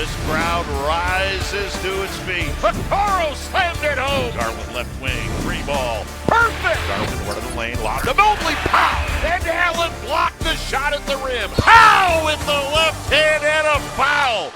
This crowd rises to its feet. Vaccaro slammed it home. Garland left wing, free ball. Perfect! Garland went to the lane, lobbed to Mobley. Pow! And Allen blocked the shot at the rim. Pow! With the left hand and a foul.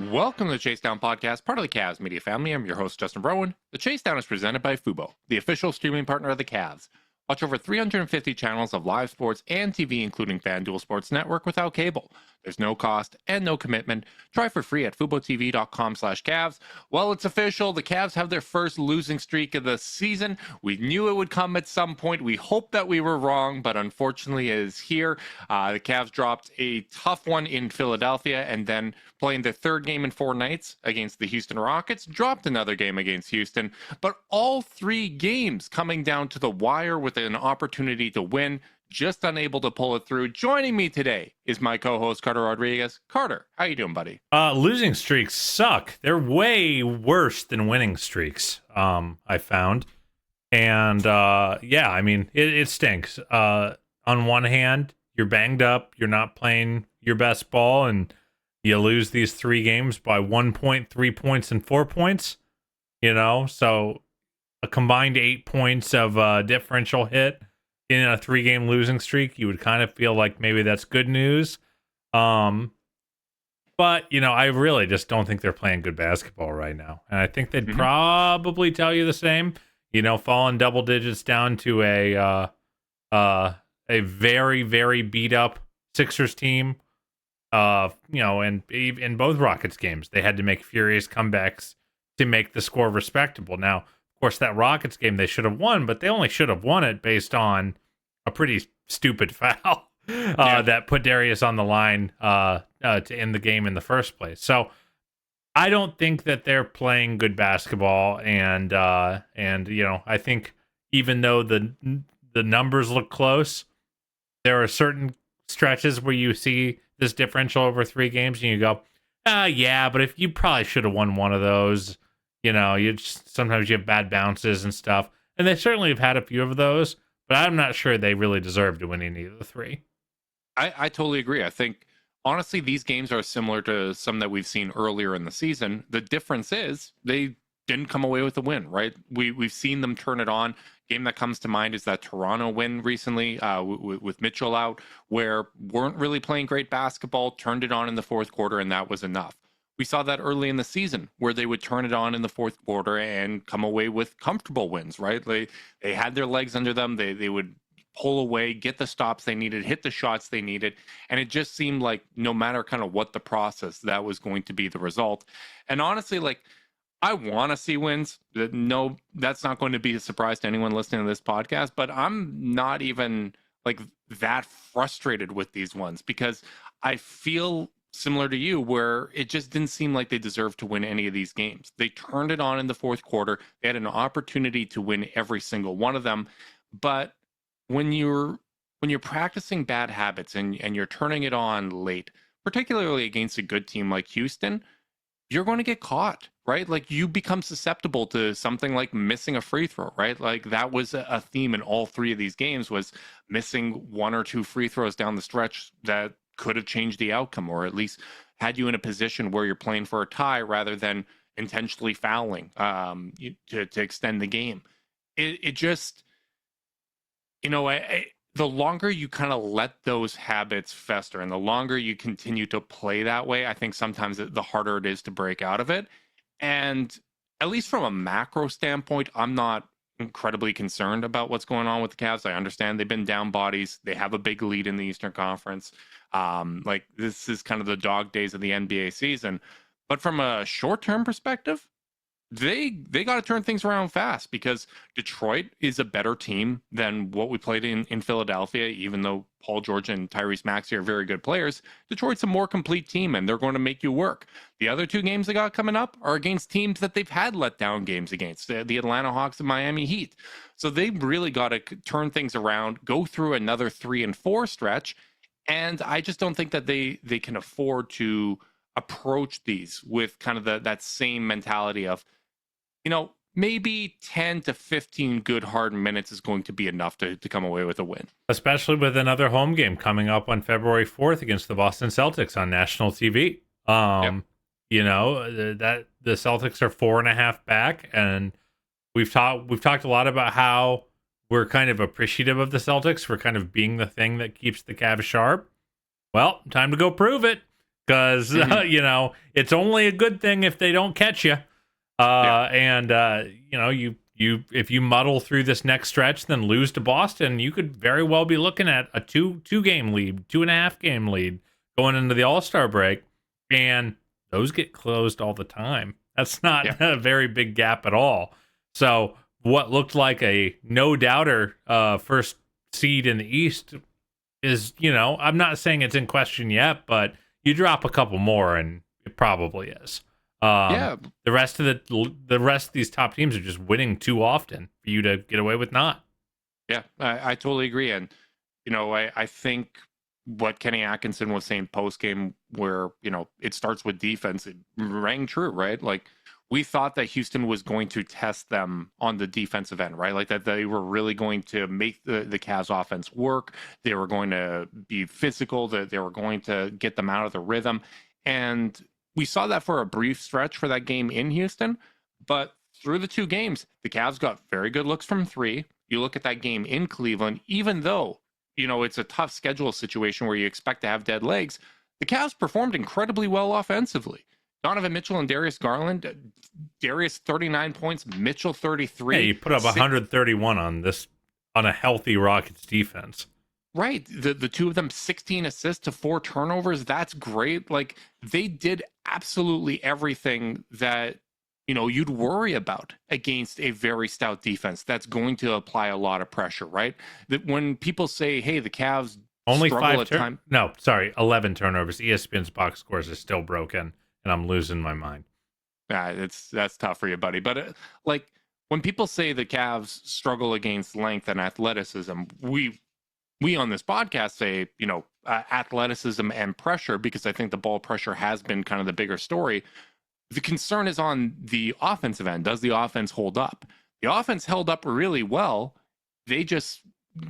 Welcome to the Chase Down Podcast, part of the Cavs media family. I'm your host, Justin Rowan. The Chase Down is presented by Fubo, the official streaming partner of the Cavs. Watch over 350 channels of live sports and TV, including FanDuel Sports Network, without cable. There's no cost and no commitment. Try for free at FuboTV.com/Cavs. Well, it's official. The Cavs have their first losing streak of the season. We knew it would come at some point. We hoped that we were wrong, but unfortunately it is here. The Cavs dropped a tough one in Philadelphia and then playing their third game in 4 nights against the Houston Rockets, dropped another game against Houston, but all 3 games coming down to the wire with an opportunity to win, just unable to pull it through. Joining me today is my co-host, Carter Rodriguez. Carter, how you doing, buddy? Losing streaks suck. They're way worse than winning streaks, I found. And, yeah, I mean, it stinks. On one hand, you're banged up, you're not playing your best ball, and you lose these 3 games by 1 point, 3 points, and 4 points. You know, so a combined 8 points of differential hit in a 3-game losing streak, you would kind of feel like maybe that's good news. But, you know, I really just don't think they're playing good basketball right now. And I think they'd probably tell you the same. You know, falling double digits down to a very, very beat up Sixers team. You know, and in both Rockets games, they had to make furious comebacks to make the score respectable. Now, of course, that Rockets game they should have won, but they only should have won it based on a pretty stupid foul that put Darius on the line to end the game in the first place. So I don't think that they're playing good basketball, and you know, I think even though the numbers look close, there are certain stretches where you see this differential over 3 games and you go, yeah, but if you probably should have won one of those. You know, sometimes you have bad bounces and stuff. And they certainly have had a few of those, but I'm not sure they really deserve to win any of the 3. I totally agree. I think, honestly, these games are similar to some that we've seen earlier in the season. The difference is they didn't come away with a win, right? We've seen them turn it on. Game that comes to mind is that Toronto win recently with Mitchell out, where weren't really playing great basketball, turned it on in the fourth quarter, and that was enough. We saw that early in the season where they would turn it on in the fourth quarter and come away with comfortable wins, right? They had their legs under them. They would pull away, get the stops they needed, hit the shots they needed. And it just seemed like no matter kind of what the process, that was going to be the result. And honestly, like, I want to see wins. No, that's not going to be a surprise to anyone listening to this podcast, but I'm not even like that frustrated with these ones because I feel similar to you, where it just didn't seem like they deserved to win any of these games. They turned it on in the fourth quarter. They had an opportunity to win every single one of them. But when you're practicing bad habits and you're turning it on late, particularly against a good team like Houston, you're going to get caught, right? Like, you become susceptible to something like missing a free throw, right? Like, that was a theme in all 3 of these games, was missing 1 or 2 free throws down the stretch that could have changed the outcome, or at least had you in a position where you're playing for a tie rather than intentionally fouling to extend the game. It just, you know, the longer you kind of let those habits fester and the longer you continue to play that way, I think sometimes the harder it is to break out of it. And at least from a macro standpoint, I'm not incredibly concerned about what's going on with the Cavs. I understand they've been down bodies. They have a big lead in the Eastern Conference. Like, this is kind of the dog days of the NBA season. But from a short-term perspective, they got to turn things around fast, because Detroit is a better team than what we played in Philadelphia. Even though Paul George and Tyrese Maxey are very good players, Detroit's a more complete team, and they're going to make you work. The other 2 games they got coming up are against teams that they've had letdown games against, the Atlanta Hawks and Miami Heat. So they've really got to turn things around, go through another 3 and 4 stretch, and I just don't think that they can afford to approach these with kind of that same mentality of, you know, maybe 10 to 15 good hard minutes is going to be enough to come away with a win. Especially with another home game coming up on February 4th against the Boston Celtics on national TV. that the Celtics are 4.5 back, and we've talked a lot about how we're kind of appreciative of the Celtics for kind of being the thing that keeps the Cavs sharp. Well, time to go prove it, because it's only a good thing if they don't catch you. And you if you muddle through this next stretch, then lose to Boston, you could very well be looking at a two game lead, 2.5 game lead going into the All-Star break, and those get closed all the time. That's not a very big gap at all. So what looked like a no-doubter first seed in the East is, I'm not saying it's in question yet, but you drop a couple more and it probably is. The rest of these top teams are just winning too often for you to get away with not. Yeah, I totally agree. And, I think what Kenny Atkinson was saying post game, where, it starts with defense, it rang true, right? Like, we thought that Houston was going to test them on the defensive end, right? Like that they were really going to make the Cavs offense work. They were going to be physical, that they were going to get them out of the rhythm. And we saw that for a brief stretch for that game in Houston. But through the two games, the Cavs got very good looks from three. You look at that game in Cleveland, even though, it's a tough schedule situation where you expect to have dead legs, the Cavs performed incredibly well offensively. Donovan Mitchell and Darius Garland. Darius 39 points, Mitchell 33. Yeah, you put up 131 on a healthy Rockets defense. Right. The two of them, 16 assists to 4 turnovers. That's great. Like, they did absolutely everything that, you'd worry about against a very stout defense that's going to apply a lot of pressure, right? That when people say, hey, the Cavs only struggle at time. No, sorry, 11 turnovers. ESPN's box scores are still broken. And I'm losing my mind. That's tough for you, buddy. But like, when people say the Cavs struggle against length and athleticism, we on this podcast say, athleticism and pressure, because I think the ball pressure has been kind of the bigger story. The concern is on the offensive end. Does the offense hold up? The offense held up really well. They just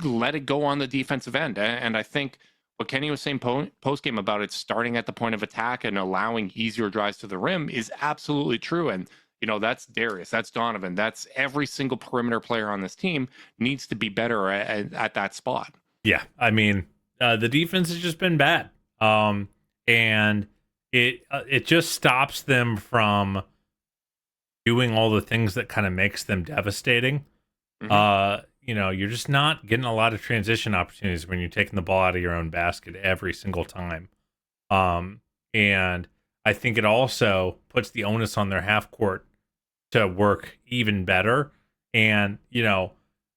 let it go on the defensive end. And I think what Kenny was saying post-game about it starting at the point of attack and allowing easier drives to the rim is absolutely true. And, that's Darius, that's Donovan, that's every single perimeter player on this team needs to be better at that spot. Yeah, I mean, the defense has just been bad. And it just stops them from doing all the things that kind of makes them devastating. Mm-hmm. You're just not getting a lot of transition opportunities when you're taking the ball out of your own basket every single time. And I think it also puts the onus on their half court to work even better. And,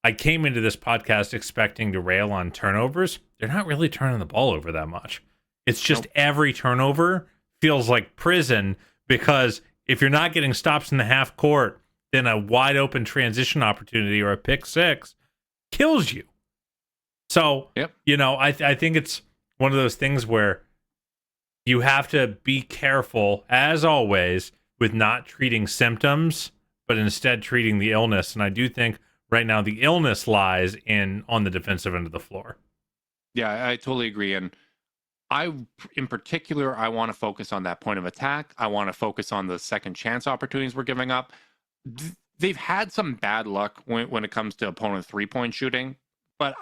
I came into this podcast expecting to rail on turnovers. They're not really turning the ball over that much. It's just every turnover feels like prison, because if you're not getting stops in the half court, then a wide open transition opportunity or a pick six kills you. So, I think it's one of those things where you have to be careful, as always, with not treating symptoms, but instead treating the illness. And I do think right now the illness lies on the defensive end of the floor. Yeah, I totally agree. And in particular, I want to focus on that point of attack. I want to focus on the second chance opportunities we're giving up. They've had some bad luck when it comes to opponent 3-point shooting, but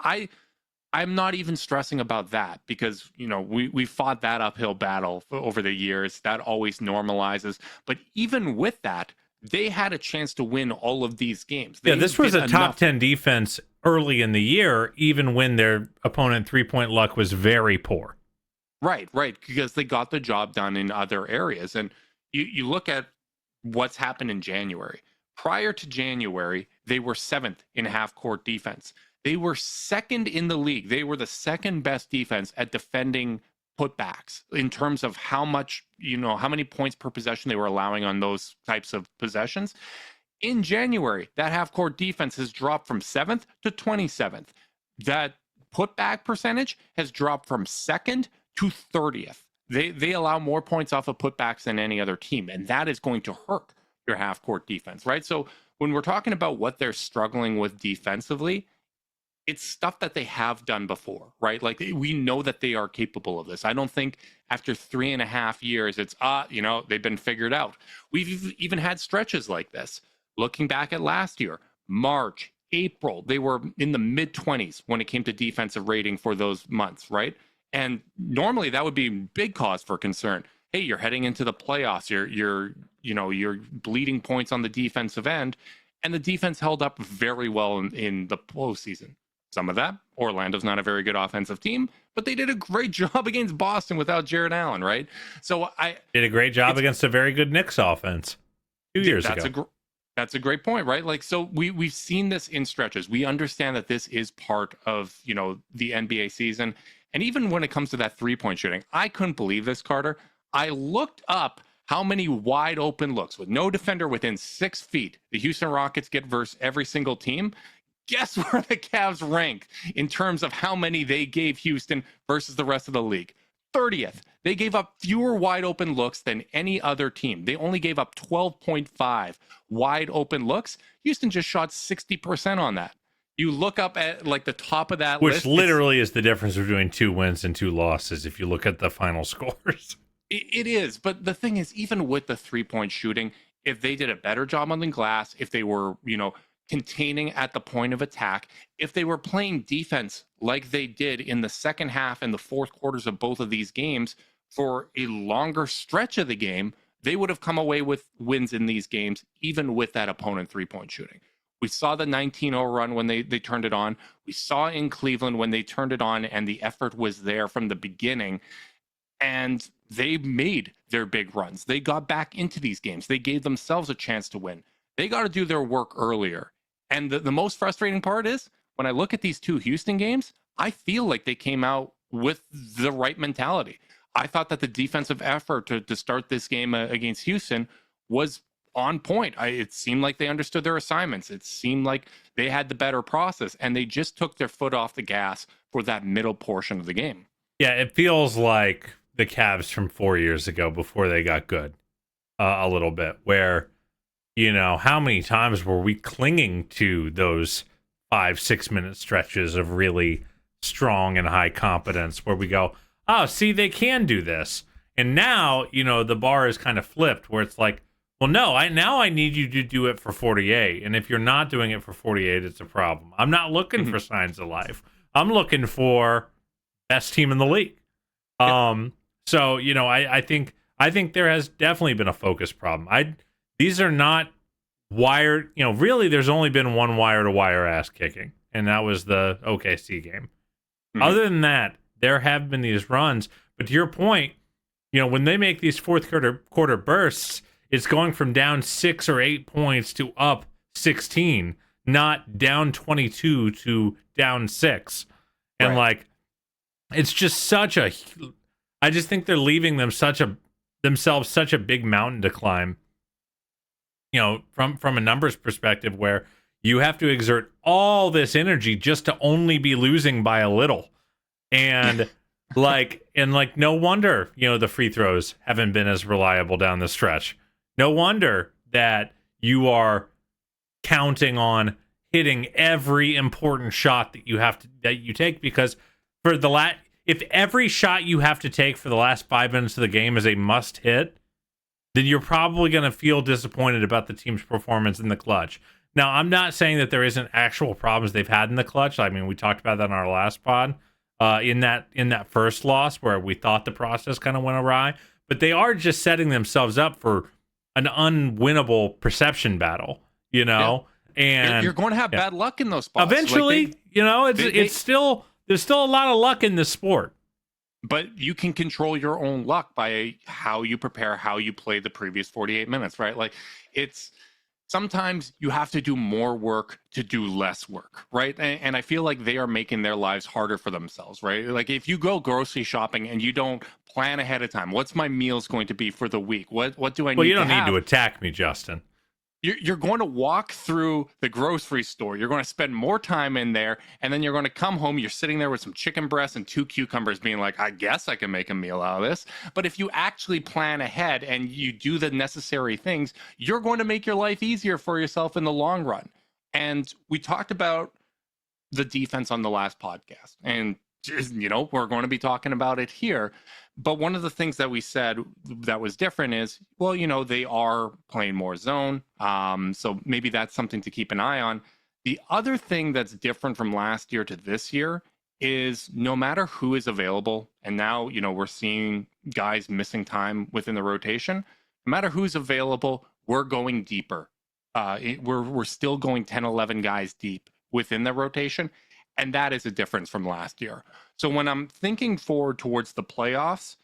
I'm not even stressing about that, because we fought that uphill battle over the years. That always normalizes. But even with that, they had a chance to win all of these games. This was a top 10 defense early in the year, even when their opponent 3-point luck was very poor. Right, because they got the job done in other areas. And you look at what's happened in January. Prior to January, they were 7th in half-court defense. They were 2nd in the league. They were the second best defense at defending putbacks in terms of how much, how many points per possession they were allowing on those types of possessions. In January, that half-court defense has dropped from 7th to 27th. That putback percentage has dropped from 2nd to 30th. They allow more points off of putbacks than any other team, and that is going to hurt your half-court defense, right? So when we're talking about what they're struggling with defensively, it's stuff that they have done before, right? Like we know that they are capable of this. I don't think after 3.5 years, it's, they've been figured out. We've even had stretches like this. Looking back at last year, March, April, they were in the mid 20s when it came to defensive rating for those months, right? And normally that would be big cause for concern. Hey, you're heading into the playoffs. You're bleeding points on the defensive end, and the defense held up very well in the postseason. Some of that, Orlando's not a very good offensive team, but they did a great job against Boston without Jared Allen, right? So I did a great job against a very good Knicks offense 2 years ago. That's a great point, right? Like, so we've seen this in stretches. We understand that this is part of, the NBA season. And even when it comes to that 3-point shooting, I couldn't believe this, Carter. I looked up how many wide open looks with no defender within 6 feet the Houston Rockets get versus every single team. Guess where the Cavs rank in terms of how many they gave Houston versus the rest of the league? 30th. They gave up fewer wide open looks than any other team. They only gave up 12.5 wide open looks. Houston just shot 60% on that. You look up at like the top of that list. Which literally is the difference between 2 wins and 2 losses if you look at the final scores. It is. But the thing is, even with the 3-point shooting, if they did a better job on the glass, if they were, containing at the point of attack, if they were playing defense like they did in the second half and the fourth quarters of both of these games for a longer stretch of the game, they would have come away with wins in these games, even with that opponent 3-point shooting. We saw the 19-0 run when they turned it on. We saw in Cleveland when they turned it on and the effort was there from the beginning. And they made their big runs. They got back into these games. They gave themselves a chance to win. They got to do their work earlier. And the most frustrating part is when I look at these 2 Houston games, I feel like they came out with the right mentality. I thought that the defensive effort to start this game against Houston was on point. It seemed like they understood their assignments. It seemed like they had the better process, and they just took their foot off the gas for that middle portion of the game. Yeah, it feels like the Cavs from 4 years ago before they got good a little bit, where how many times were we clinging to those 5-6 minute stretches of really strong and high competence where we go, oh, see, they can do this. And now, the bar is kind of flipped where it's like, well, no, now I need you to do it for 48. And if you're not doing it for 48, it's a problem. I'm not looking for signs of life. I'm looking for best team in the league. So, I think there has definitely been a focus problem. These are not wired, really there's only been one wire-to-wire ass kicking, and that was the OKC game. Mm-hmm. Other than that, there have been these runs, but to your point, when they make these fourth quarter bursts, it's going from down 6 or 8 points to up 16, not down 22 to down 6. And it's just I just think they're leaving themselves such a big mountain to climb. From a numbers perspective, where you have to exert all this energy just to only be losing by a little, and no wonder the free throws haven't been as reliable down the stretch. No wonder that you are counting on hitting every important shot that you take, because if every shot you have to take for the last 5 minutes of the game is a must hit, then you're probably going to feel disappointed about the team's performance in the clutch. Now, I'm not saying that there isn't actual problems they've had in the clutch. I mean, we talked about that in our last pod, in that first loss where we thought the process kind of went awry. But they are just setting themselves up for an unwinnable perception battle, Yeah. And you're going to have bad luck in those spots. Eventually, there's still a lot of luck in this sport. But you can control your own luck by how you prepare, how you play the previous 48 minutes, right? Like, it's sometimes you have to do more work to do less work, right? And I feel like they are making their lives harder for themselves, right? Like, if you go grocery shopping and you don't plan ahead of time, what's my meals going to be for the week? What do I need to have? Well, you don't need to attack me, Justin. You're going to walk through the grocery store. You're going to spend more time in there, and then you're going to come home. You're sitting there with some chicken breasts and 2 cucumbers being like, I guess I can make a meal out of this. But if you actually plan ahead and you do the necessary things, you're going to make your life easier for yourself in the long run. And we talked about the defense on the last podcast, and we're going to be talking about it here. But one of the things that we said that was different is, well, they are playing more zone, so maybe that's something to keep an eye on. The other thing that's different from last year to this year is no matter who is available, and now we're seeing guys missing time within the rotation. No matter who's available, we're going deeper. We're still going 10, 11 guys deep within the rotation, and that is a difference from last year. So when I'm thinking forward towards the playoffs,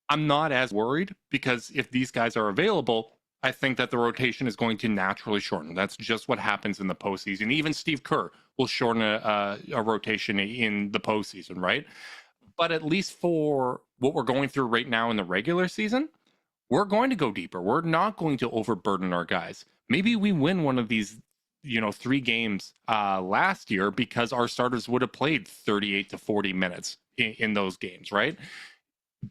I'm not as worried, because if these guys are available, I think that the rotation is going to naturally shorten. That's just what happens in the postseason. Even Steve Kerr will shorten a rotation in the postseason, right? But at least for what we're going through right now in the regular season, we're going to go deeper. We're not going to overburden our guys. Maybe we win one of these 3 games last year because our starters would have played 38 to 40 minutes in those games, right?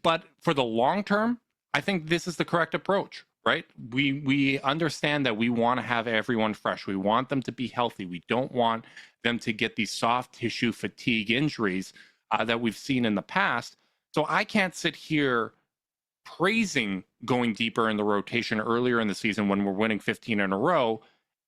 But for the long term, I think this is the correct approach, right? We understand that we want to have everyone fresh. We want them to be healthy. We don't want them to get these soft tissue fatigue injuries that we've seen in the past. So I can't sit here praising going deeper in the rotation earlier in the season when we're winning 15 in a row,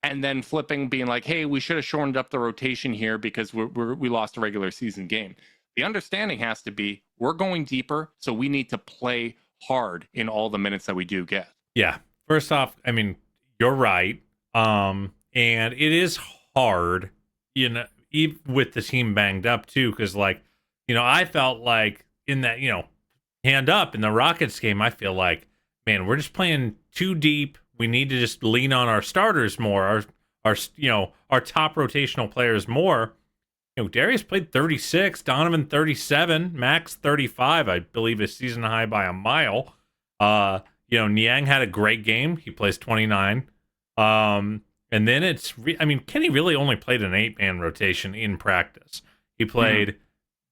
and then flipping, being like, hey, we should have shortened up the rotation here because we lost a regular season game. The understanding has to be we're going deeper, so we need to play hard in all the minutes that we do get. Yeah. First off, I mean, you're right. And it is hard, even with the team banged up too, because I felt like in that, hand up in the Rockets game, I feel like, man, we're just playing too deep. We need to just lean on our starters more, our top rotational players more. Darius played 36, Donovan 37, Max 35, I believe his season high by a mile. Niang had a great game. He plays 29. And then Kenny really only played an 8-man rotation in practice. He played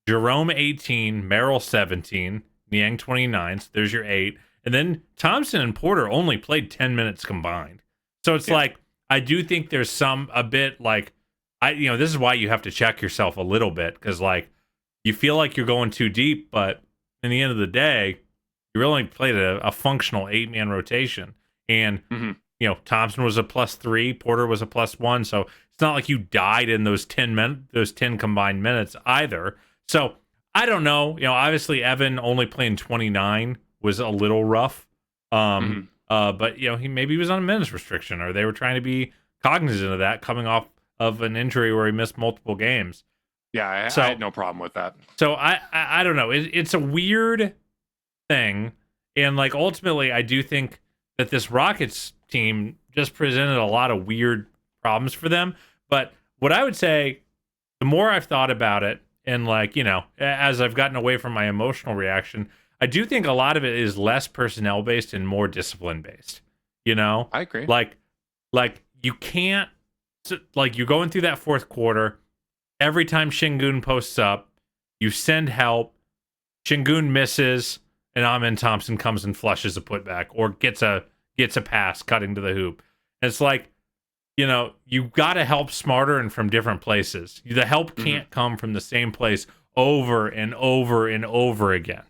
Jerome 18, Merrill 17, Niang 29. So there's your 8. And then Thompson and Porter only played 10 minutes combined. So it's I do think there's a bit this is why you have to check yourself a little bit, because you feel like you're going too deep, but in the end of the day, you really played a functional 8-man rotation. And, Thompson was a +3, Porter was a +1. So it's not like you died in those 10 combined minutes either. So I don't know. Obviously Evan only playing 29 was a little rough. But he was on a minutes restriction, or they were trying to be cognizant of that coming off of an injury where he missed multiple games. Yeah, I had no problem with that. So I don't know. It's a weird thing, and ultimately, I do think that this Rockets team just presented a lot of weird problems for them. But what I would say, the more I've thought about it, and as I've gotten away from my emotional reaction, I do think a lot of it is less personnel based and more discipline based. I agree. You can't. So, you're going through that fourth quarter. Every time Şengün posts up, you send help. Şengün misses, and Amen Thompson comes and flushes a putback or gets a pass cutting to the hoop. And it's you got to help smarter and from different places. The help can't come from the same place over and over and over again.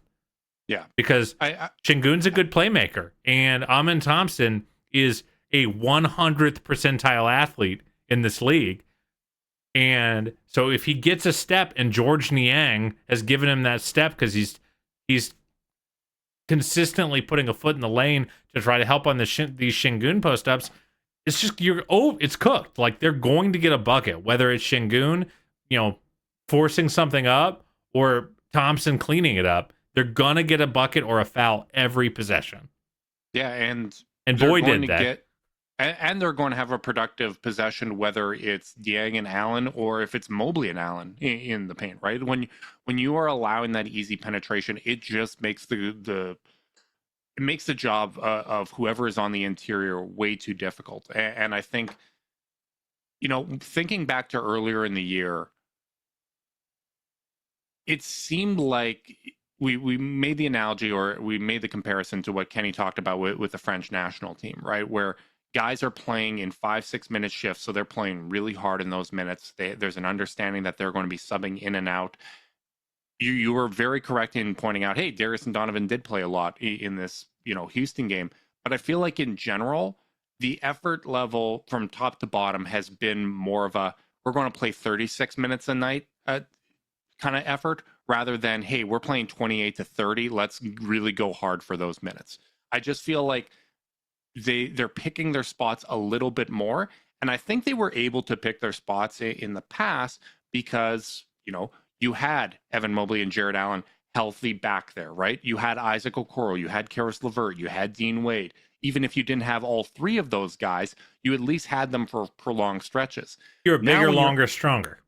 Yeah, because Şengün's a good playmaker, and Amen Thompson is a 100th percentile athlete in this league. And so if he gets a step, and George Niang has given him that step because he's consistently putting a foot in the lane to try to help on these Şengün post-ups, it's just it's cooked. They're going to get a bucket, whether it's Şengün, forcing something up, or Thompson cleaning it up. They're gonna get a bucket or a foul every possession. Yeah, and Boy did that. And they're going to have a productive possession, whether it's Dieng and Allen or if it's Mobley and Allen in the paint, right? When you are allowing that easy penetration, it just makes the job of whoever is on the interior way too difficult. And I think, thinking back to earlier in the year, it seemed like we made the analogy, or we made the comparison to what Kenny talked about with the French national team, right? Where guys are playing in 5-6 minute shifts, so they're playing really hard in those minutes. There's an understanding that they're going to be subbing in and out. You were very correct in pointing out, hey, Darius and Donovan did play a lot in this, Houston game. But I feel like in general, the effort level from top to bottom has been more of a, we're going to play 36 minutes a night kind of effort, rather than, hey, we're playing 28 to 30. Let's really go hard for those minutes. I just feel like they're picking their spots a little bit more. And I think they were able to pick their spots in the past because, you had Evan Mobley and Jared Allen healthy back there, right? You had Isaac Okoro, you had Karis LeVert, you had Dean Wade. Even if you didn't have all three of those guys, you at least had them for prolonged stretches. You're bigger, longer, stronger.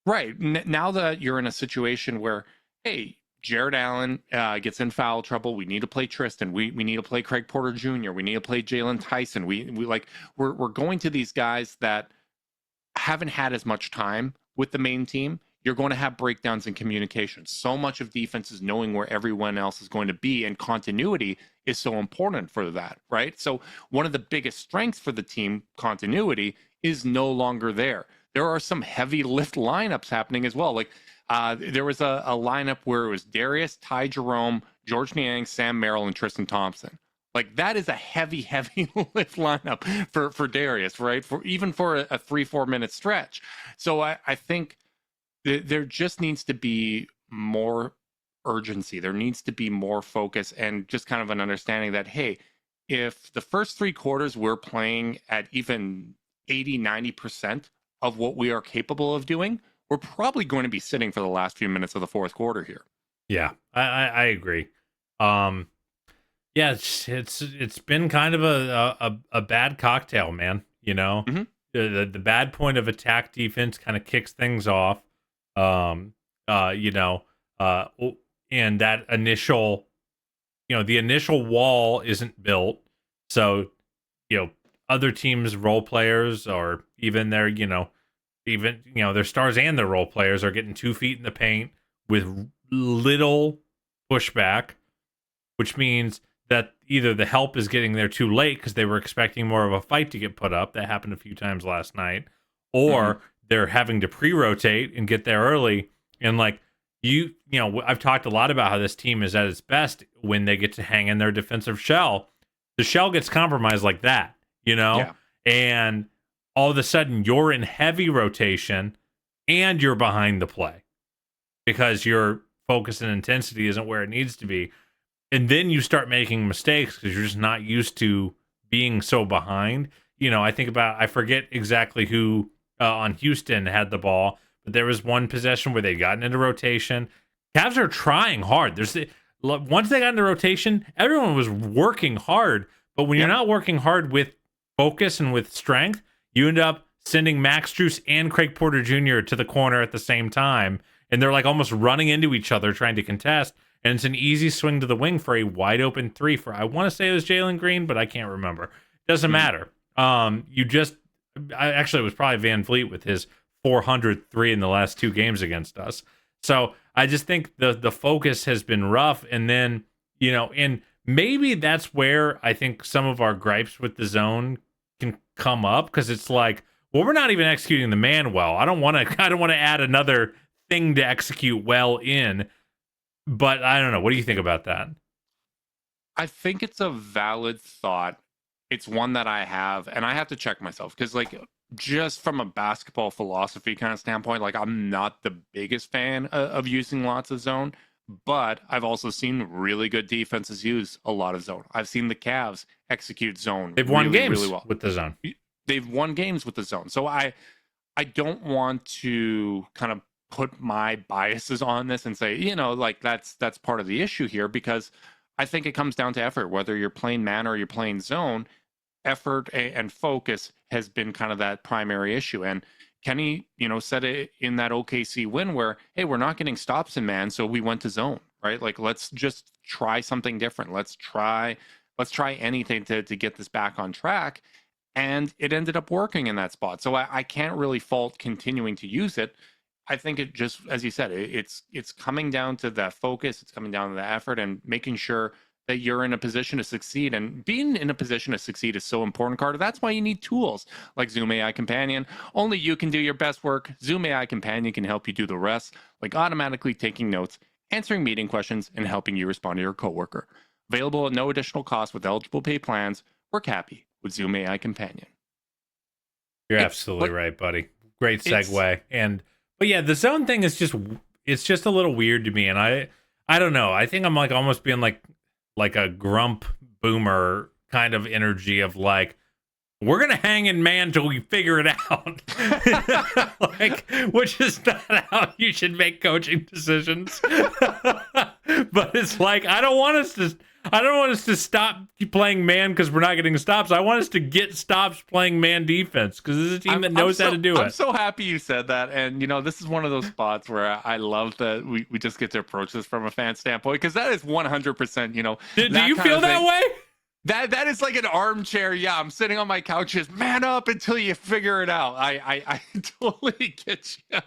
Right. Now that you're in a situation where, hey, Jared Allen gets in foul trouble, we need to play Tristan. We need to play Craig Porter Jr. We need to play Jalen Tyson. We're going to these guys that haven't had as much time with the main team. You're going to have breakdowns in communication. So much of defense is knowing where everyone else is going to be, and continuity is so important for that, right? So one of the biggest strengths for the team, continuity, is no longer there. There are some heavy lift lineups happening as well. Like there was a lineup where it was Darius, Ty Jerome, George Niang, Sam Merrill, and Tristan Thompson. Like that is a heavy lift lineup for Darius, right? Even for a 3-4 minute stretch. So I think there just needs to be more urgency. There needs to be more focus and just kind of an understanding that, hey, if the first 3 quarters we're playing at even 80-90% of what we are capable of doing, we're probably going to be sitting for the last few minutes of the fourth quarter here. Yeah, I agree. Yeah, it's been kind of a bad cocktail, man. Mm-hmm. The bad point of attack defense kind of kicks things off. And that initial, the initial wall isn't built. So, other teams' role players or even their stars and their role players are getting 2 feet in the paint with little pushback, which means that either the help is getting there too late because they were expecting more of a fight to get put up. That happened a few times last night. Or they're having to pre-rotate and get there early. And I've talked a lot about how this team is at its best when they get to hang in their defensive shell. The shell gets compromised like that, Yeah. And all of a sudden you're in heavy rotation and you're behind the play because your focus and intensity isn't where it needs to be. And then you start making mistakes because you're just not used to being so behind. I forget exactly who on Houston had the ball, but there was one possession where they got into rotation. Cavs are trying hard. Once they got into rotation, everyone was working hard. But when you're not working hard with focus and with strength, you end up sending Max Strus and Craig Porter Jr. to the corner at the same time. And they're almost running into each other trying to contest. And it's an easy swing to the wing for a wide open 3 for, I want to say it was Jalen Green, but I can't remember. Doesn't matter. It was probably Van Vliet with his 403 in the last 2 games against us. So I just think the focus has been rough. And then, and maybe that's where I think some of our gripes with the zone can come up, because it's we're not even executing the man well. I don't want to add another thing to execute well in, but I don't know. What do you think about that? I think it's a valid thought. It's one that I have, and I have to check myself because, just from a basketball philosophy kind of standpoint, I'm not the biggest fan of using lots of zone, but I've also seen really good defenses use a lot of zone. I've seen the Cavs execute zone. They've won games really well with the zone. They've won games with the zone. So I don't want to kind of put my biases on this and say, that's part of the issue here, because I think it comes down to effort. Whether you're playing man or you're playing zone, effort and focus has been kind of that primary issue. And Kenny, said it in that OKC win where, hey, we're not getting stops in man, so we went to zone, right? Let's just try something different. Let's try anything to get this back on track. And it ended up working in that spot. So I can't really fault continuing to use it. I think it just, as you said, it's coming down to that focus. It's coming down to the effort and making sure that you're in a position to succeed. And being in a position to succeed is so important, Carter. That's why you need tools like Zoom AI Companion. Only you can do your best work. Zoom AI Companion can help you do the rest, like automatically taking notes, answering meeting questions, and helping you respond to your coworker. Available at no additional cost with eligible pay plans. Work happy with Zoom AI Companion. You're absolutely right, buddy. Great segue. But yeah, the zone thing is just a little weird to me, and I don't know. I think I'm like almost being like a grump boomer kind of energy of like, we're gonna hang in man till we figure it out. Like, which is not how you should make coaching decisions. But it's like, I don't want us to stop playing man because we're not getting stops. I want us to get stops playing man defense because this is a team that knows how to do it. I'm so happy you said that. And, this is one of those spots where I love that we just get to approach this from a fan standpoint, because that is 100%, Do you feel that way? That is like an armchair. Yeah, I'm sitting on my couch, just man up until you figure it out. I totally get you.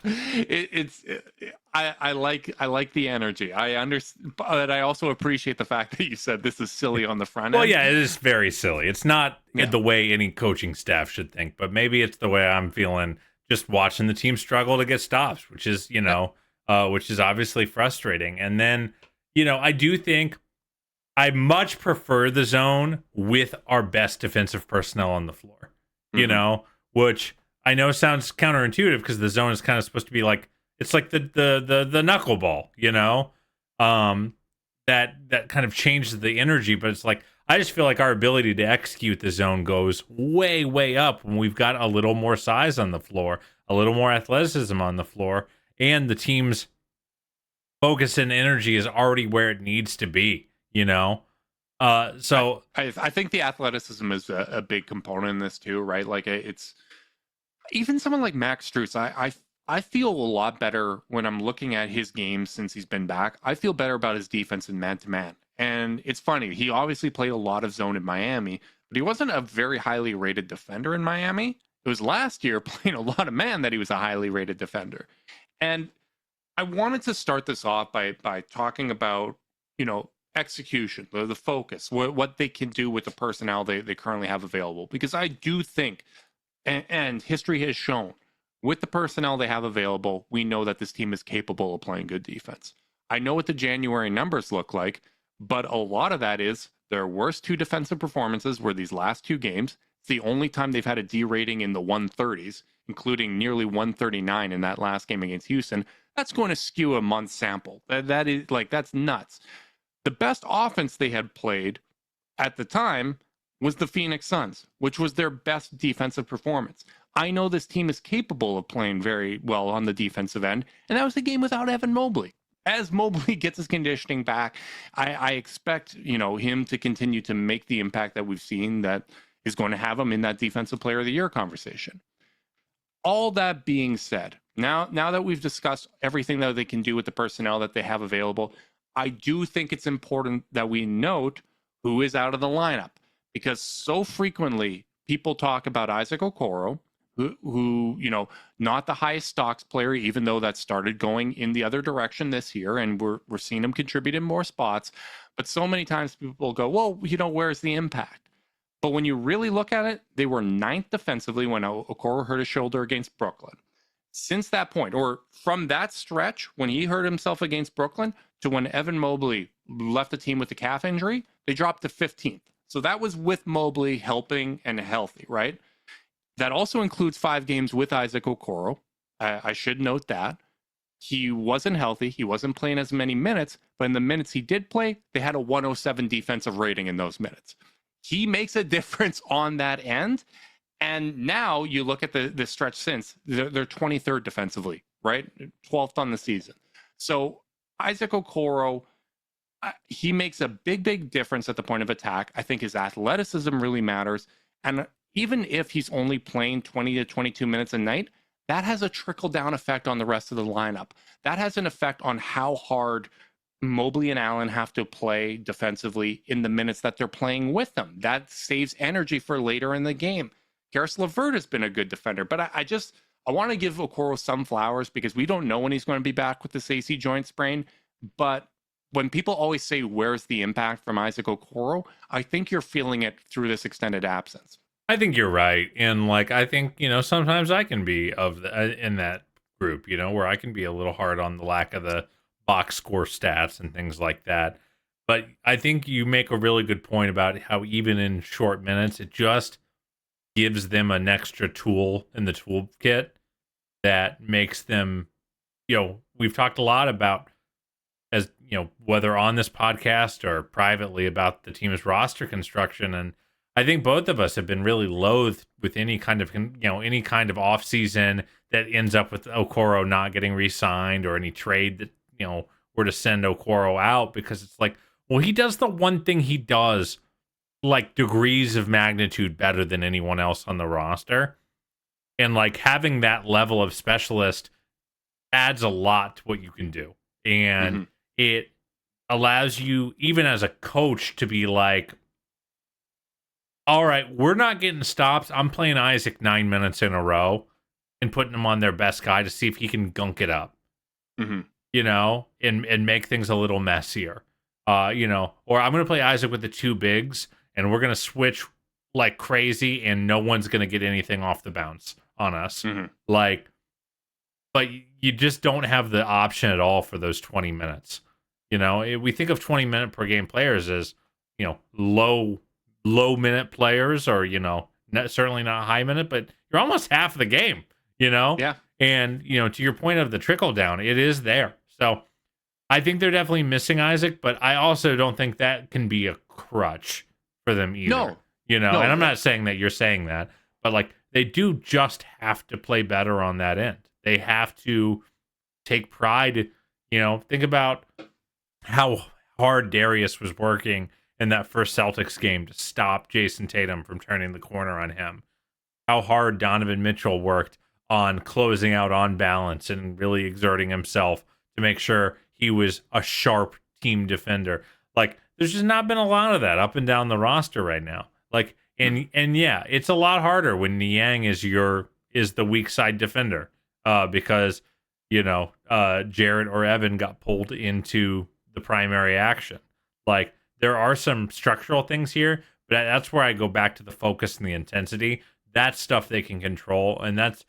I like the energy. I understand, but I also appreciate the fact that you said this is silly on the front end. Well, yeah, it is very silly. It's not the way any coaching staff should think, but maybe it's the way I'm feeling just watching the team struggle to get stops, which is which is obviously frustrating. And then I do think I much prefer the zone with our best defensive personnel on the floor, which I know sounds counterintuitive because the zone is kind of supposed to be like, it's like the knuckleball, that kind of changes the energy. But it's like, I just feel like our ability to execute the zone goes way, way up when we've got a little more size on the floor, a little more athleticism on the floor, and the team's focus and energy is already where it needs to be. So I think the athleticism is a big component in this too, right? Like, it's even someone like Max Strus. I feel a lot better when I'm looking at his game since he's been back. I feel better about his defense in man-to-man. And it's funny, he obviously played a lot of zone in Miami, but he wasn't a very highly rated defender in Miami. It was last year playing a lot of man that he was a highly rated defender. And I wanted to start this off by talking about, execution, the focus, what they can do with the personnel they currently have available. Because I do think, and history has shown, with the personnel they have available, we know that this team is capable of playing good defense. I know what the January numbers look like, but a lot of that is their worst two defensive performances were these last two games. It's the only time they've had a D rating in the 130s, including nearly 139 in that last game against Houston. That's going to skew a month sample. That is like, that's nuts. The best offense they had played at the time was the Phoenix Suns, which was their best defensive performance. I know this team is capable of playing very well on the defensive end, and that was the game without Evan Mobley. As Mobley gets his conditioning back, I expect him to continue to make the impact that we've seen that is going to have him in that Defensive Player of the Year conversation. All that being said, now that we've discussed everything that they can do with the personnel that they have available, I do think it's important that we note who is out of the lineup, because so frequently people talk about Isaac Okoro, who not the highest stocks player, even though that started going in the other direction this year, and we're seeing him contribute in more spots. But so many times people go, well, where's the impact? But when you really look at it, they were 9th defensively when Okoro hurt his shoulder against Brooklyn. Since that point, or from that stretch when he hurt himself against Brooklyn to when Evan Mobley left the team with a calf injury, they dropped to 15th. So that was with Mobley helping and healthy, right? That also includes 5 games with Isaac Okoro. I should note that. He wasn't healthy. He wasn't playing as many minutes, but in the minutes he did play, they had a 107 defensive rating in those minutes. He makes a difference on that end. And now you look at the stretch since, they're 23rd defensively, right? 12th on the season. So Isaac Okoro, he makes a big difference at the point of attack. I think his athleticism really matters. And even if he's only playing 20 to 22 minutes a night, that has a trickle-down effect on the rest of the lineup. That has an effect on how hard Mobley and Allen have to play defensively in the minutes that they're playing with them. That saves energy for later in the game. Karis LeVert has been a good defender, but I want to give Okoro some flowers because we don't know when he's going to be back with this AC joint sprain, but when people always say, where's the impact from Isaac Okoro? I think you're feeling it through this extended absence. I think you're right. And like, I think, sometimes I can be in that group, where I can be a little hard on the lack of the box score stats and things like that. But I think you make a really good point about how even in short minutes, it just gives them an extra tool in the toolkit that makes them, we've talked a lot about, as whether on this podcast or privately, about the team's roster construction. And I think both of us have been really loath with any kind of off season that ends up with Okoro not getting re-signed, or any trade that, were to send Okoro out, because it's like, well, he does the one thing he does like degrees of magnitude better than anyone else on the roster. And like, having that level of specialist adds a lot to what you can do. And it allows you, even as a coach, to be like, all right, we're not getting stops. I'm playing Isaac 9 minutes in a row and putting him on their best guy to see if he can gunk it up, and make things a little messier. Or I'm going to play Isaac with the two bigs, and we're going to switch like crazy, and no one's going to get anything off the bounce on us. Like, but you just don't have the option at all for those 20 minutes. We think of 20-minute per game players as, low minute players, or, certainly not high minute, but you're almost half the game, Yeah. And, to your point of the trickle down, it is there. So I think they're definitely missing Isaac, but I also don't think that can be a crutch for them either. No. And I'm not saying that you're saying that, but like, they do just have to play better on that end. They have to take pride. Think about how hard Darius was working in that first Celtics game to stop Jason Tatum from turning the corner on him. How hard Donovan Mitchell worked on closing out on balance and really exerting himself to make sure he was a sharp team defender. Like, there's just not been a lot of that up and down the roster right now. Like, and yeah, it's a lot harder when Niang is the weak side defender, because Jarrett or Evan got pulled into the primary action. Like, there are some structural things here, but that's where I go back to the focus and the intensity. That's stuff they can control, and that's,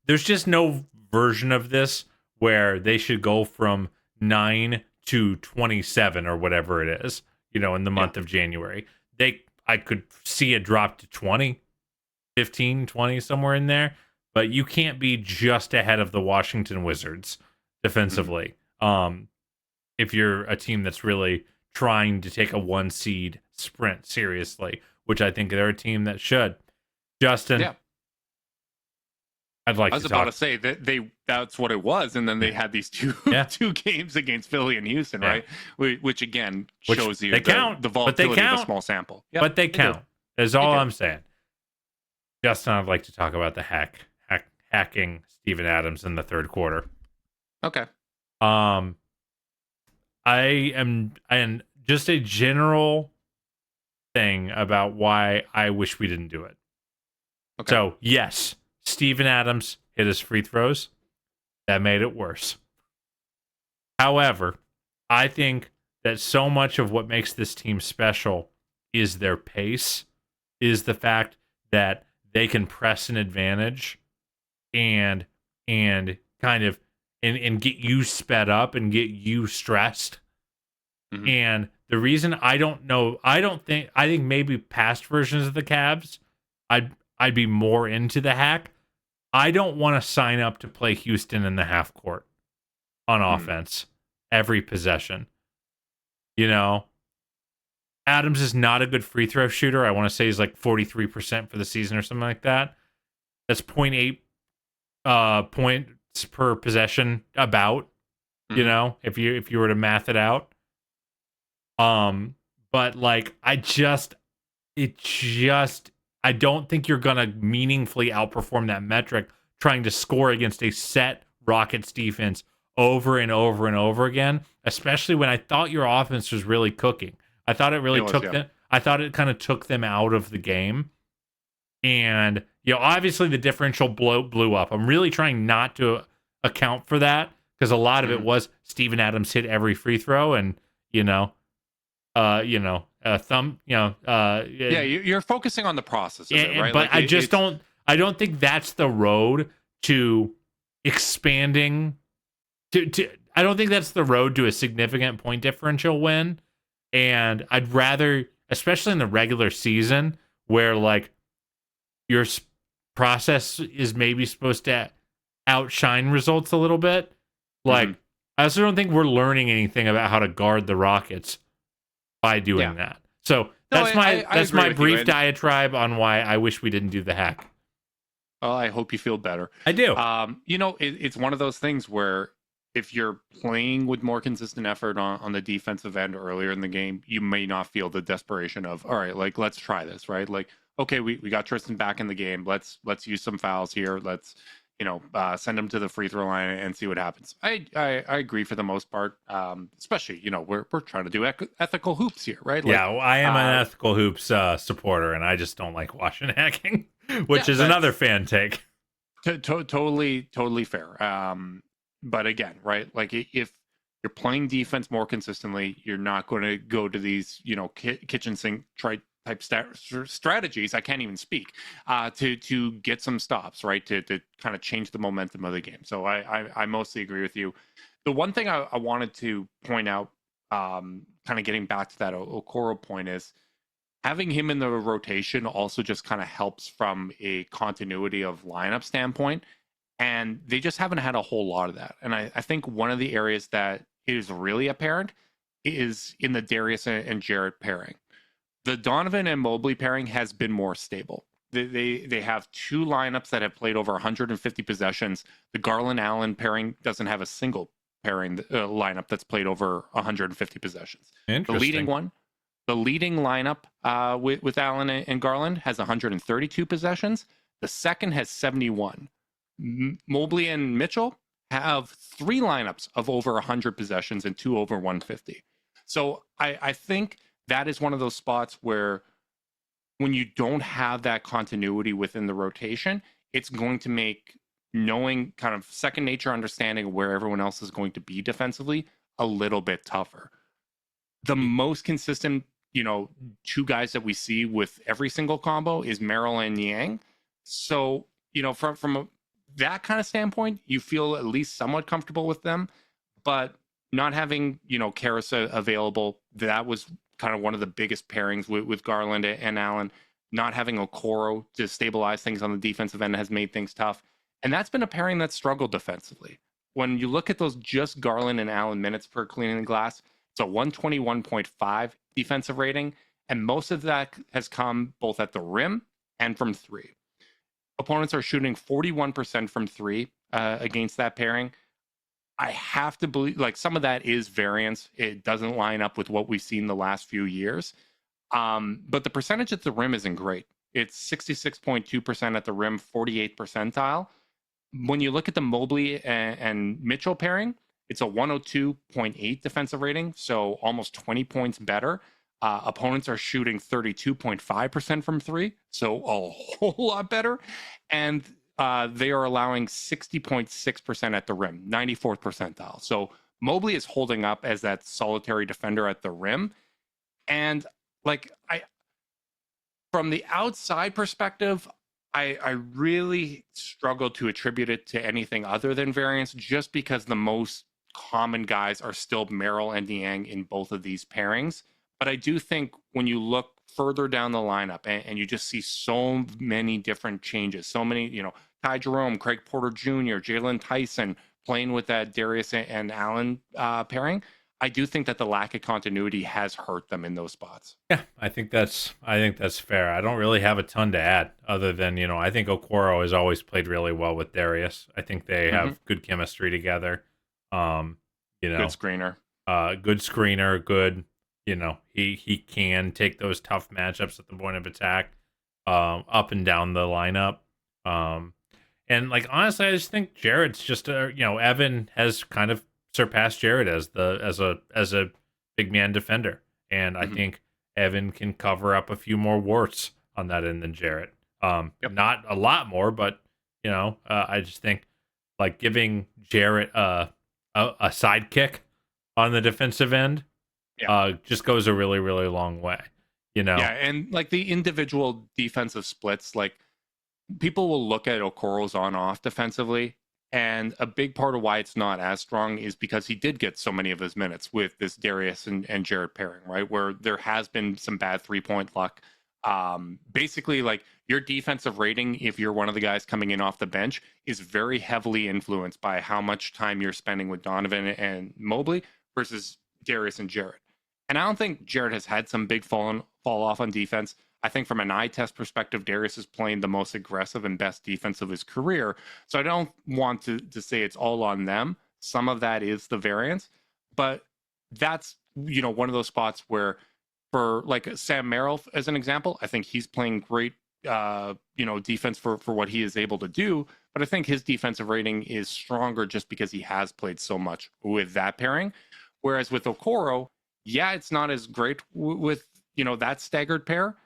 there's just no version of this where they should go from 9 to 27 or whatever it is, in the month of January. I could see it drop to 20, 15, 20, somewhere in there, but you can't be just ahead of the Washington Wizards defensively. If you're a team that's really trying to take a 1 seed sprint seriously, which I think they're a team that should. Justin, I was about to say that that's what it was, and then they had these two games against Philly and Houston, right? Which again shows you the volatility of a small sample. Yep, but they count. Is all I'm saying. Justin, I'd like to talk about the hacking Steven Adams in the third quarter. Okay. And just a general thing about why I wish we didn't do it. Okay. So, yes, Steven Adams hit his free throws. That made it worse. However, I think that so much of what makes this team special is their pace, is the fact that they can press an advantage and kind of and get you sped up and get you stressed. And the reason I think maybe past versions of the Cavs, I'd be more into the hack. I don't want to sign up to play Houston in the half court on offense every possession. Adams is not a good free throw shooter. I want to say he's like 43% for the season or something like that. That's 0.8 points per possession about, if you were to math it out. But like, I don't think you're going to meaningfully outperform that metric trying to score against a set Rockets defense over and over and over again, especially when I thought your offense was really cooking. I thought it really I thought it kind of took them out of the game. And, obviously the differential blew up. I'm really trying not to account for that because a lot of it was Steven Adams hit every free throw, and thumb, Yeah, you're focusing on the process of it, right? But I don't think that's the road to expanding. I don't think that's the road to a significant point differential win. And I'd rather, especially in the regular season, where like your process is maybe supposed to outshine results a little bit. Like, I also don't think we're learning anything about how to guard the Rockets by doing that. So that's my brief diatribe on why I wish we didn't do the hack. Well, I hope you feel better. I do. It's one of those things where if you're playing with more consistent effort on the defensive end earlier in the game, you may not feel the desperation of, all right, like, let's try this, right? Like, okay, we got Tristan back in the game. Let's use some fouls here. Let's, send him to the free throw line and see what happens. I agree for the most part, especially, we're trying to do ethical hoops here, right? Like, I am an ethical hoops supporter, and I just don't like watching hacking, which is another fan take. Totally fair. But again, right? Like, if you're playing defense more consistently, you're not going to go to these, kitchen sink type strategies. I can't even speak to get some stops, right? To kind of change the momentum of the game. So I mostly agree with you. The one thing I wanted to point out, kind of getting back to that Okoro point, is having him in the rotation also just kind of helps from a continuity of lineup standpoint. And they just haven't had a whole lot of that. And I think one of the areas that is really apparent is in the Darius and Jarrett pairing. The Donovan and Mobley pairing has been more stable. They have two lineups that have played over 150 possessions. The Garland-Allen pairing doesn't have a single pairing lineup that's played over 150 possessions. Interesting. The leading lineup with Allen and Garland has 132 possessions. The second has 71. Mobley and Mitchell have three lineups of over 100 possessions and two over 150. So I think that is one of those spots where when you don't have that continuity within the rotation, it's going to make knowing kind of second nature understanding of where everyone else is going to be defensively a little bit tougher. The most consistent, two guys that we see with every single combo is Merrill and Niang. So, from that kind of standpoint, you feel at least somewhat comfortable with them, but not having, Karras available, that was kind of one of the biggest pairings with Garland and Allen. Not having Okoro to stabilize things on the defensive end has made things tough. And that's been a pairing that's struggled defensively. When you look at those just Garland and Allen minutes per cleaning the glass, it's a 121.5 defensive rating. And most of that has come both at the rim and from three. Opponents are shooting 41% from three against that pairing. I have to believe, like, some of that is variance. It doesn't line up with what we've seen the last few years. But the percentage at the rim isn't great. It's 66.2% at the rim, 48th percentile. When you look at the Mobley and Mitchell pairing, it's a 102.8 defensive rating, so almost 20 points better. Opponents are shooting 32.5% from three, so a whole lot better. And they are allowing 60.6% at the rim, 94th percentile. So Mobley is holding up as that solitary defender at the rim. And from the outside perspective, I really struggle to attribute it to anything other than variance, just because the most common guys are still Merrill and Niang in both of these pairings. But I do think when you look further down the lineup and you just see so many different changes, so many, Ty Jerome, Craig Porter Jr., Jalen Tyson playing with that Darius and Allen pairing, I do think that the lack of continuity has hurt them in those spots. Yeah, I think that's fair. I don't really have a ton to add other than, I think Okoro has always played really well with Darius. I think they have good chemistry together. Good screener. Good, he can take those tough matchups at the point of attack, up and down the lineup. And honestly, I just think Jarrett's just Evan has kind of surpassed Jarrett as a big man defender, and I think Evan can cover up a few more warts on that end than Jarrett. Not a lot more, but I just think giving Jarrett a sidekick on the defensive end, just goes a really, really long way. Yeah, and like the individual defensive splits, like people will look at Okoro's on-off defensively, and a big part of why it's not as strong is because he did get so many of his minutes with this Darius and Jared pairing, right? Where there has been some bad 3-point luck. Basically, like your defensive rating, if you're one of the guys coming in off the bench, is very heavily influenced by how much time you're spending with Donovan and Mobley versus Darius and Jared. And I don't think Jared has had some big fall off on defense. I think from an eye test perspective, Darius is playing the most aggressive and best defense of his career. So I don't want to say it's all on them. Some of that is the variance, but that's, one of those spots where for like Sam Merrill, as an example, I think he's playing great, defense for what he is able to do. But I think his defensive rating is stronger just because he has played so much with that pairing. Whereas with Okoro, yeah, it's not as great with, that staggered pair,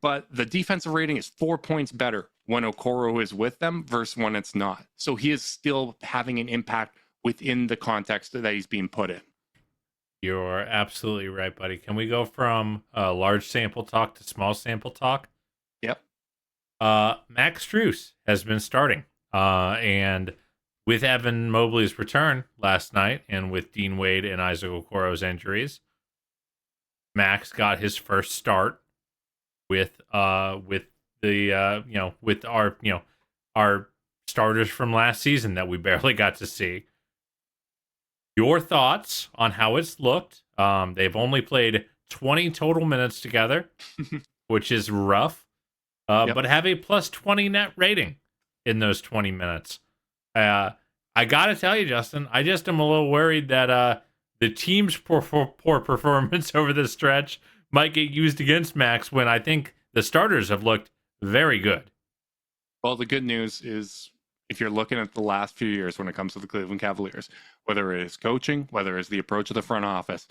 but the defensive rating is 4 points better when Okoro is with them versus when it's not. So he is still having an impact within the context that he's being put in. You're absolutely right, buddy. Can we go from large sample talk to small sample talk? Yep. Max Strus has been starting. And with Evan Mobley's return last night and with Dean Wade and Isaac Okoro's injuries, Max got his first start with our starters from last season that we barely got to see. Your thoughts on how it's looked? They've only played 20 total minutes together, which is rough, but have a plus 20 net rating in those 20 minutes. I gotta tell you, Justin, I just am a little worried that the team's poor performance over the stretch might get used against Max when I think the starters have looked very good. Well, the good news is if you're looking at the last few years when it comes to the Cleveland Cavaliers, whether it is coaching, whether it's the approach of the front office,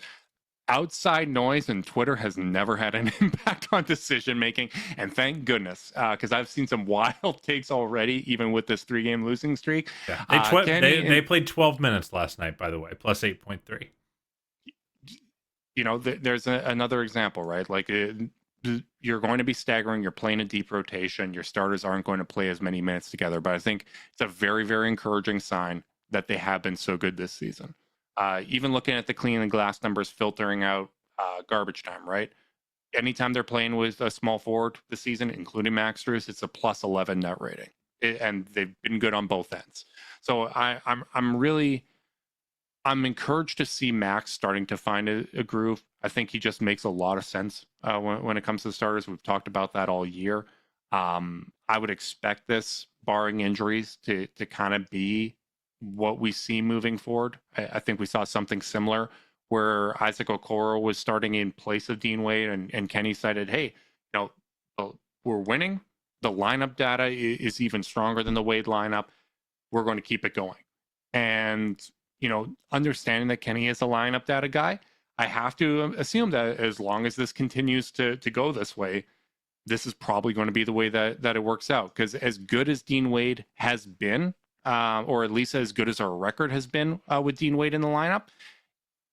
outside noise and Twitter has never had an impact on decision making. And thank goodness, because I've seen some wild takes already, even with this 3-game losing streak. Yeah. They played 12 minutes last night, by the way, plus 8.3. There's another example, right? Like you're going to be staggering. You're playing a deep rotation. Your starters aren't going to play as many minutes together. But I think it's a very, very encouraging sign that they have been so good this season. Even looking at the clean and glass numbers filtering out garbage time, right? Anytime they're playing with a small forward this season, including Max Strus, it's a plus 11 net rating. And they've been good on both ends. So I'm encouraged to see Max starting to find a groove. I think he just makes a lot of sense when it comes to the starters. We've talked about that all year. I would expect this, barring injuries, to kind of be what we see moving forward. I think we saw something similar where Isaac Okoro was starting in place of Dean Wade, and Kenny cited, hey, we're winning. The lineup data is even stronger than the Wade lineup. We're going to keep it going. And understanding that Kenny is a lineup data guy, I have to assume that as long as this continues to go this way, this is probably going to be the way that it works out. Because as good as Dean Wade has been, or at least as good as our record has been with Dean Wade in the lineup,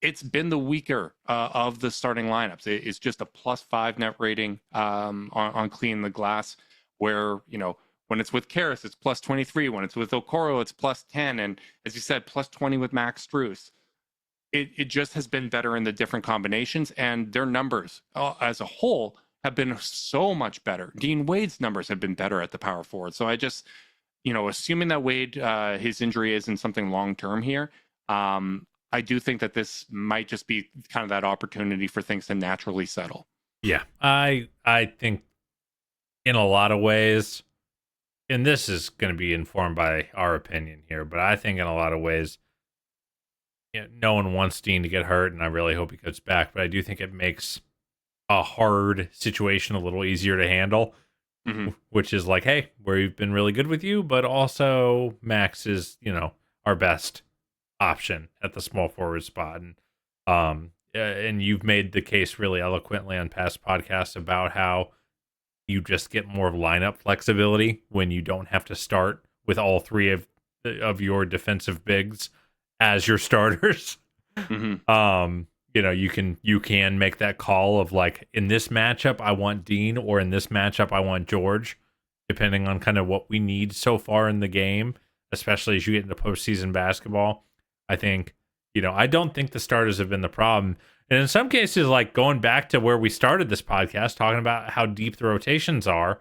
it's been the weaker of the starting lineups. It's just a plus 5 net rating on clean the glass, where when it's with Karras, it's plus 23. When it's with Okoro, it's plus 10. And as you said, plus 20 with Max Strus. It just has been better in the different combinations. And their numbers as a whole have been so much better. Dean Wade's numbers have been better at the power forward. So I just, assuming that Wade, his injury isn't something long-term here, I do think that this might just be kind of that opportunity for things to naturally settle. Yeah, I think in a lot of ways, and this is going to be informed by our opinion here, but I think in a lot of ways, no one wants Dean to get hurt, and I really hope he gets back, but I do think it makes a hard situation a little easier to handle, which is like, hey, we've been really good with you, but also Max is, our best option at the small forward spot. And you've made the case really eloquently on past podcasts about how you just get more lineup flexibility when you don't have to start with all three of your defensive bigs as your starters. Mm-hmm. You can make that call of like, in this matchup I want Dean, or in this matchup I want George, depending on kind of what we need so far in the game, especially as you get into postseason basketball. I think, I don't think the starters have been the problem. And in some cases, like going back to where we started this podcast, talking about how deep the rotations are,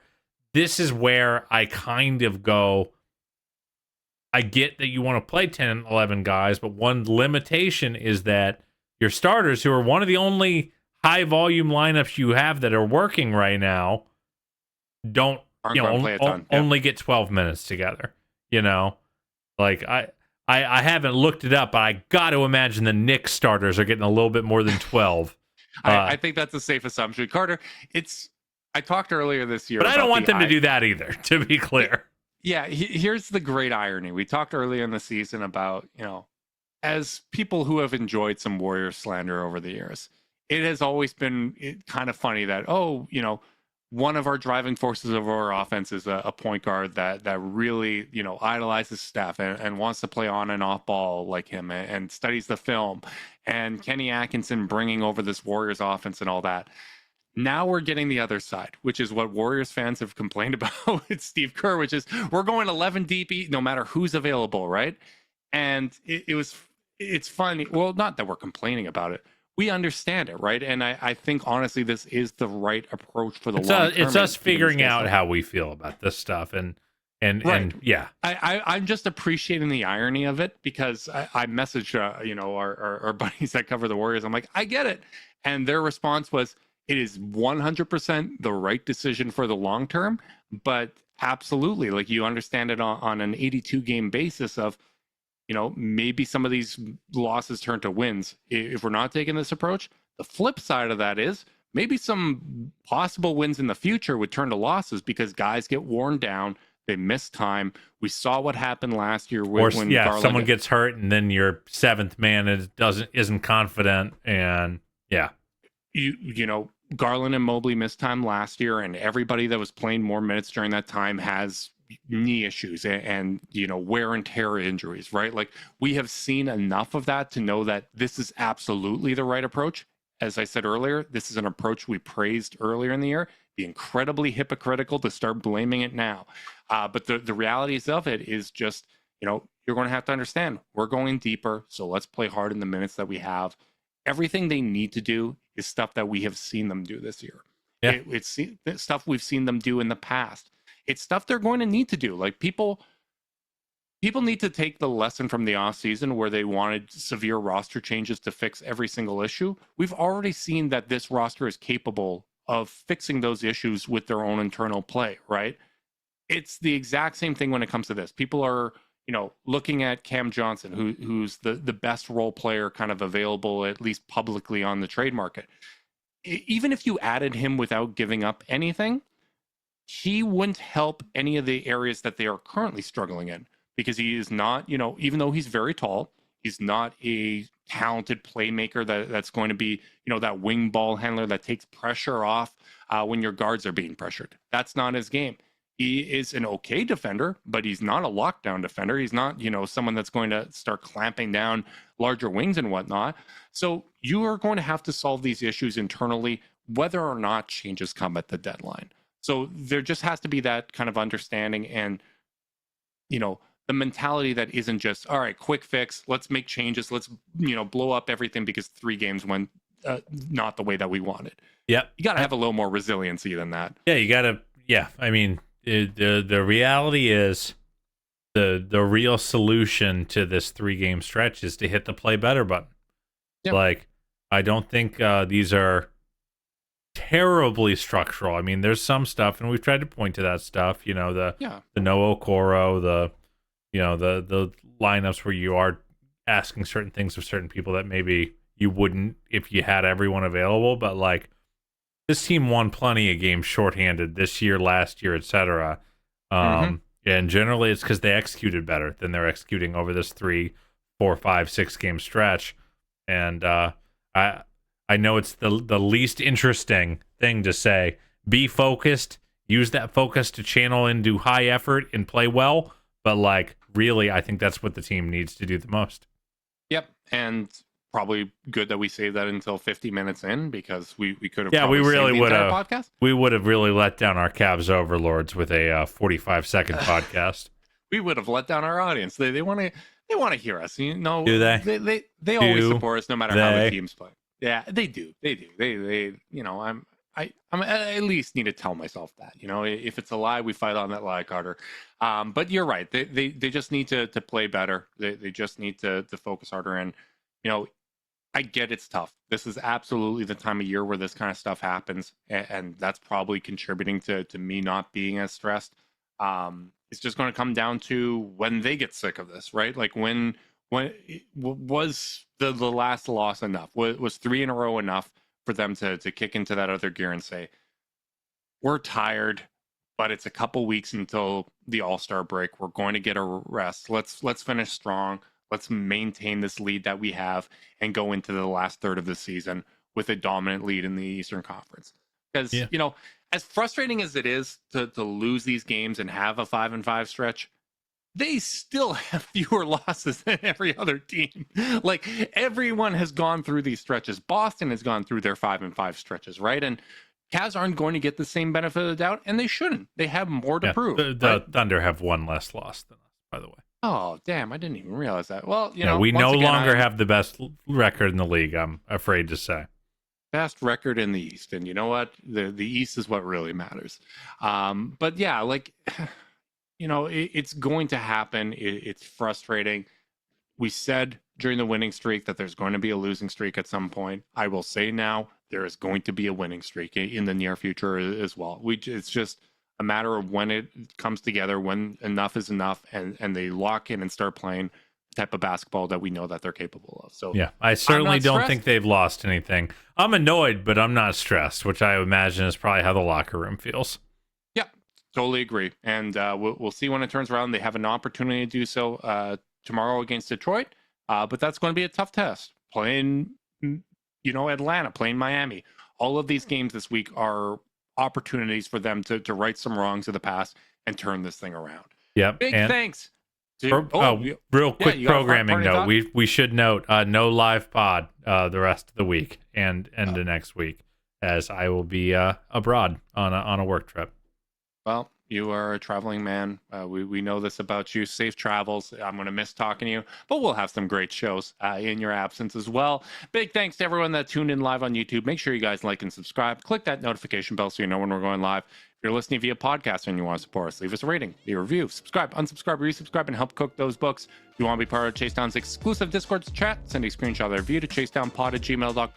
this is where I kind of go, I get that you want to play 10, 11 guys, but one limitation is that your starters, who are one of the only high volume lineups you have that are working right now, don't Aren't going to play a ton. only get 12 minutes together. Like I haven't looked it up, but I got to imagine the Knicks starters are getting a little bit more than 12. I think that's a safe assumption, Carter. I talked earlier this year, but I don't want them to do that either. To be clear. Yeah, here's the great irony. We talked earlier in the season about, as people who have enjoyed some Warriors slander over the years, it has always been kind of funny that, one of our driving forces of our offense is a point guard that really, idolizes Steph and wants to play on and off ball like him and studies the film, and Kenny Atkinson bringing over this Warriors offense and all that. Now we're getting the other side, which is what Warriors fans have complained about with Steve Kerr, which is we're going 11 deep no matter who's available, right? And it's funny. Well, not that we're complaining about it. We understand it, right? And I think, honestly, this is the right approach for the long term. It's us figuring out how we feel about this stuff. And yeah. I'm just appreciating the irony of it, because I messaged, our buddies that cover the Warriors. I'm like, I get it. And their response was, it is 100% the right decision for the long term, but absolutely, like, you understand it on an 82 game basis of, maybe some of these losses turn to wins if we're not taking this approach. The flip side of that is maybe some possible wins in the future would turn to losses because guys get worn down. They miss time. We saw what happened last year when someone gets hurt and then your seventh man isn't confident, and Garland and Mobley missed time last year, and everybody that was playing more minutes during that time has knee issues and wear and tear injuries, right? Like, we have seen enough of that to know that this is absolutely the right approach. As I said earlier, this is an approach we praised earlier in the year. Be incredibly hypocritical to start blaming it now. But the realities of it is just, you're going to have to understand, we're going deeper, so let's play hard in the minutes that we have. Everything they need to do is stuff that we have seen them do this year. Yeah. It's stuff we've seen them do in the past. It's stuff they're going to need to do. Like, people need to take the lesson from the offseason where they wanted severe roster changes to fix every single issue. We've already seen that this roster is capable of fixing those issues with their own internal play, right? It's the exact same thing when it comes to this. People are, looking at Cam Johnson, who's the best role player kind of available, at least publicly, on the trade market. Even if you added him without giving up anything, he wouldn't help any of the areas that they are currently struggling in, because he is not, even though he's very tall, he's not a talented playmaker that's going to be, that wing ball handler that takes pressure off when your guards are being pressured. That's not his game. He is an okay defender, but he's not a lockdown defender. He's not, someone that's going to start clamping down larger wings and whatnot. So you are going to have to solve these issues internally, whether or not changes come at the deadline. So there just has to be that kind of understanding and, the mentality that isn't just, all right, quick fix, let's make changes, let's, blow up everything because 3 games went not the way that we wanted. Yep. You got to have a little more resiliency than that. Yeah, you got to, I mean, the reality is the real solution to this 3-game stretch is to hit the play better button. Yep. Like, I don't think these are terribly structural. I mean, there's some stuff, and we've tried to point to that stuff. The no Okoro, the lineups where you are asking certain things of certain people that maybe you wouldn't if you had everyone available. But like, this team won plenty of games shorthanded this year, last year, etc. And generally, it's because they executed better than they're executing over this 3, 4, 5, 6 game stretch. And I know it's the least interesting thing to say. Be focused. Use that focus to channel into high effort and play well. But, like, really, I think that's what the team needs to do the most. Yep, and probably good that we saved that until 50 minutes in, because we could have we really would have podcast. We would have really let down our Cavs overlords with a 45-second podcast. We would have let down our audience. They want to hear us. You know, Do they? They always support us no matter how the teams play. Yeah, they do. They you know, I'm I at least need to tell myself that, you know, if it's a lie, we fight on that lie, Carter. But you're right. They just need to play better. They just need to focus harder. And, you know, I get it's tough. This is absolutely the time of year where this kind of stuff happens. And that's probably contributing to me not being as stressed. It's just going to come down to when they get sick of this, right? Like when was the last loss enough? Was 3 in a row enough for them to kick into that other gear and say, we're tired, but it's a couple weeks until the All-Star break. We're going to get a rest. Let's finish strong. Let's maintain this lead that we have and go into the last third of the season with a dominant lead in the Eastern Conference. Because, you know, as frustrating as it is to lose these games and have a 5-5 stretch, they still have fewer losses than every other team. Like, everyone has gone through these stretches. Boston has gone through their 5-5 stretches, right? And Cavs aren't going to get the same benefit of the doubt, and they shouldn't. They have more to prove. The Thunder have one less loss than us, by the way. Oh, damn. I didn't even realize that. Well, you know, we no longer have the best record in the league, I'm afraid to say. Best record in the East. And you know what? The East is what really matters. But yeah, like, you know, it's going to happen. It's frustrating. We said during the winning streak that there's going to be a losing streak at some point. I will say now, there is going to be a winning streak in the near future as well. It's just a matter of when it comes together, when enough is enough, and they lock in and start playing the type of basketball that we know that they're capable of. So yeah, I certainly don't think they've lost anything. I'm annoyed, but I'm not stressed, which I imagine is probably how the locker room feels. Yeah, totally agree. And we'll see when it turns around. They have an opportunity to do so tomorrow against Detroit, but that's going to be a tough test. Playing, you know, Atlanta, playing Miami. All of these games this week are opportunities for them to right some wrongs of the past and turn this thing around. Yep. Big thanks. To, real quick programming note. We should note no live pod the rest of the week and the next week, as I will be abroad on a work trip. Well, you are a traveling man. We know this about you. Safe travels. I'm going to miss talking to you, but we'll have some great shows in your absence as well. Big thanks to everyone that tuned in live on YouTube. Make sure you guys like and subscribe. Click that notification bell so you know when we're going live. If you're listening via podcast and you want to support us, leave us a rating, leave a review, subscribe, unsubscribe, resubscribe, and help cook those books. If you want to be part of Chase Down's exclusive Discord chat, send a screenshot of their review to chasedownpod@gmail.com.